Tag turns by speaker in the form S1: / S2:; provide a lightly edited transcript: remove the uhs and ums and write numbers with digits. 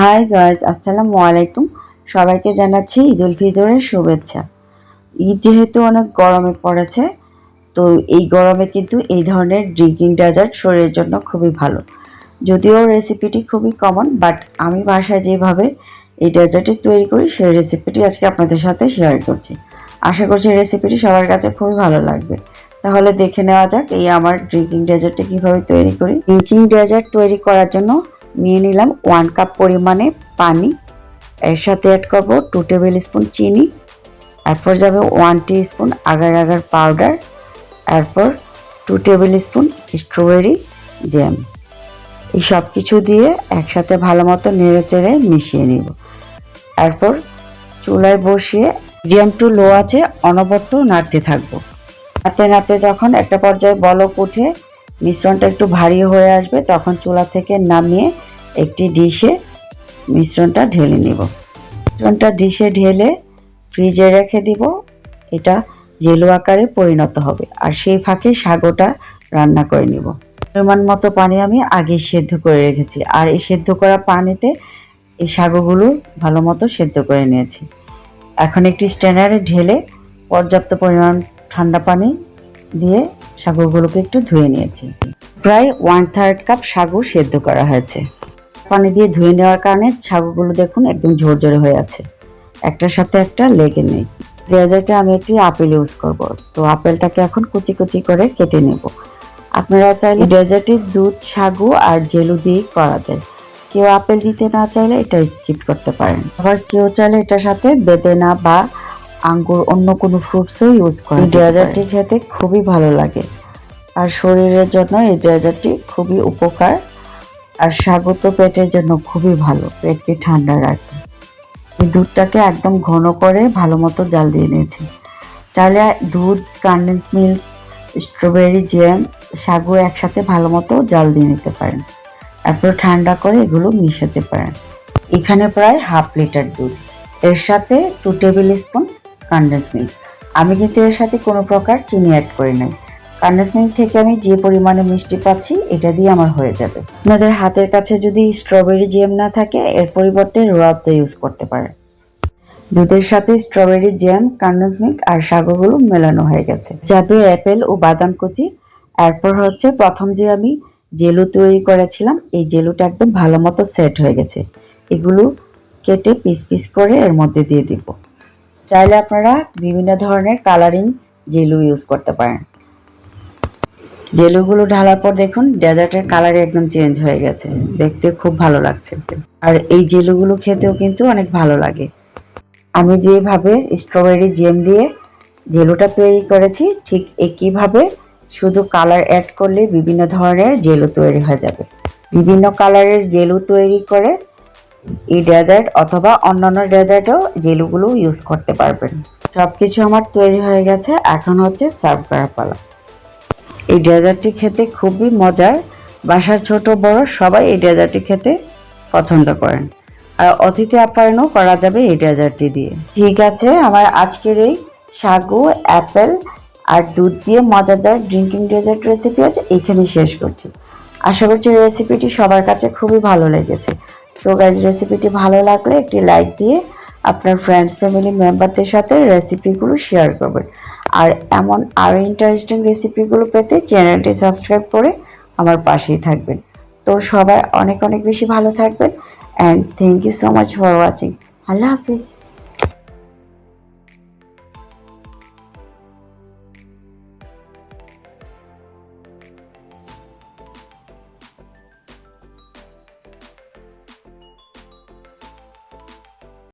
S1: Hi guys, আসসালামু আলাইকুম। সবাইকে জানাচ্ছি ঈদ উল ফিতরের শুভেচ্ছা। ঈদ যেহেতু অনেক গরমে পড়েছে, তো এই গরমে কিন্তু এই ধরনের ড্রিঙ্কিং ডেজার্ট শরীরের জন্য খুবই ভালো। যদিও রেসিপিটি খুবই কমন, বাট আমি বাসায় যেভাবে এই ডেজার্টটি তৈরি করি সেই রেসিপিটি আজকে আপনাদের সাথে শেয়ার করছি। আশা করছি রেসিপিটি সবার কাছে খুবই ভালো লাগবে। তাহলে দেখে নেওয়া যাক এই আমার ড্রিঙ্কিং ডেজার্টটি কীভাবে তৈরি করি। ড্রিঙ্কিং ডেজার্ট তৈরি করার জন্য নিয়ে নিলাম 1 কাপ পরিমাণে পানি, এর সাথে অ্যাড করব 2 টেবিল স্পুন চিনি, এরপর যাবে 1 টিস্পুন আগার আগার পাউডার, এরপর 2 টেবিল স্পুন স্ট্রবেরি জ্যাম। এই সব কিছু দিয়ে একসাথে ভালো মতো নেড়েচেড়ে মিশিয়ে নিব। এরপর চুলায় বসিয়ে মিডিয়াম টু লো আছে অনবরত নাড়তে থাকবো। নাড়তে নাড়তে যখন একটা পর্যায়ে বলক উঠে মিশ্রণটা একটু ভারী হয়ে আসবে, তখন চুলা থেকে নামিয়ে একটি ডিশে মিশ্রণটা ঢেলে নিব। মিশ্রণটা ডিশে ঢেলে ফ্রিজে রেখে দিব। এটা জেলো আকারে পরিণত হবে, আর সেই ফাঁকে সাগোটা রান্না করে নিব। পরিমাণ মতো পানি আমি আগে সেদ্ধ করে রেখেছি, আর এই সেদ্ধ করা পানিতে এই সাগোগুলো ভালো মতো সেদ্ধ করে নিয়েছি। এখন একটি স্ট্রেনারে ঢেলে পর্যাপ্ত পরিমাণ ঠান্ডা পানি দিয়ে সাগোগুলোকে একটু ধুয়ে নিয়েছি। প্রায় 1/3 কাপ সাগু সেদ্ধ করা হয়েছে। পানি দিয়ে ধুয়ে নেওয়ার কারণে সাগুগুলো দেখুন একদম ঝরঝরে হয়ে আছে, একটার সাথে একটা লেগে নেই। ডেজার্টে আমি একটি আপেল ইউজ করব, তো আপেলটাকে এখন কুচি কুচি করে কেটে নেব। আপনারা চাইলে ডেজার্টে দুধ, সাগু আর জেলু দিয়ে করা যায়। কেউ আপেল দিতে না চাইলে এটা স্কিপ করতে পারেন। আবার কেউ চাইলে এটার সাথে বেদানা বা আঙ্গুর অন্য কোনো ফ্রুটসও ইউজ করে। এই ডেজার্টটি খেতে খুবই ভালো লাগে, আর শরীরের জন্য এই ডেজার্টটি খুবই উপকার। আর সাগু তো পেটের জন্য খুবই ভালো, পেটকে ঠান্ডা রাখে। এই দুধটাকে একদম ঘন করে ভালো মতো জাল দিয়ে নিয়েছি। চাইলে দুধ, কনডেন্স মিল্ক, স্ট্রবেরি জ্যাম, সাগু একসাথে ভালো মতো জাল দিয়ে নিতে পারেন। তারপর ঠান্ডা করে এগুলো মিশাতে পারেন। এখানে প্রায় 1/2 লিটার দুধ, এর সাথে 2 টেবিল স্পুন কনডেন্স মিল্ক। আমি কিন্তু এর সাথে কোনো প্রকার চিনি অ্যাড করি নাই। কনডেন্স মিল্ক থেকে আমি যে পরিমাণে মিষ্টি পাচ্ছি এটা দিয়ে আমার হয়ে যাবে। আপনাদের হাতের কাছে যদি স্ট্রবেরি জ্যাম না থাকে, এর পরিবর্তে রুয়াবজা ইউজ করতে পারেন। দুধের সাথে স্ট্রবেরি জ্যাম, কনডেন্স মিল্ক আর সাগোগুলো মেলানো হয়ে গেছে। যাবে অ্যাপেল ও বাদাম কুচি। এরপর হচ্ছে প্রথম যে আমি জেলু তৈরি করেছিলাম, এই জেলুটা একদম ভালো মতো সেট হয়ে গেছে। এগুলো কেটে পিস পিস করে এর মধ্যে দিয়ে দিব। চাইলে আপনারা বিভিন্ন ধরনের কালারিং জেলু ইউজ করতে পারেন। জেলুগুলো ঢালার পর দেখুন ডেজার্টের কালার একদম চেঞ্জ হয়ে গেছে, দেখতে খুব ভালো লাগছে। আর এই জেলুগুলো খেতেও কিন্তু অনেক ভালো লাগে। আমি যেভাবে স্ট্রবেরি জ্যাম দিয়ে জেলুটা তৈরি করেছি, ঠিক একইভাবে শুধু কালার অ্যাড করলে বিভিন্ন ধরনের জেলু তৈরি হয়ে যাবে। বিভিন্ন কালারের জেলু তৈরি করে এই ডেজার্ট অথবা অন্যান্য ডেজার্টেও জেলুগুলো ইউজ করতে পারবেন। সবকিছু আমার তৈরি হয়ে গেছে, এখন হচ্ছে সার্ভ করার পালা। এই ডেজার্টটি খেতে খুবই মজার। বাসার ছোট বড় সবাই এই ডেজার্টটি খেতে পছন্দ করেন, আর অতিথি আপ্যায়নও করা যাবে এই ডেজার্টটি দিয়ে। ঠিক আছে, আমার আজকের এই সাগু, অ্যাপেল আর দুধ দিয়ে মজাদার ড্রিঙ্কিং ডেজার্ট রেসিপি আজ এখানে শেষ করছি। আশা করছি রেসিপিটি সবার কাছে খুবই ভালো লেগেছে। তো গাইজ, রেসিপিটি ভালো লাগলে একটি লাইক দিয়ে আপনার ফ্রেন্ডস, ফ্যামিলি মেম্বারদের সাথে রেসিপিগুলো শেয়ার করবেন। আর এমন আরও ইন্টারেস্টিং রেসিপিগুলো পেতে চ্যানেলটি সাবস্ক্রাইব করে আমার পাশেই থাকবেন। তো সবাই অনেক অনেক বেশি ভালো থাকবেন, and thank you so much for watching. আল্লাহ হাফিজ।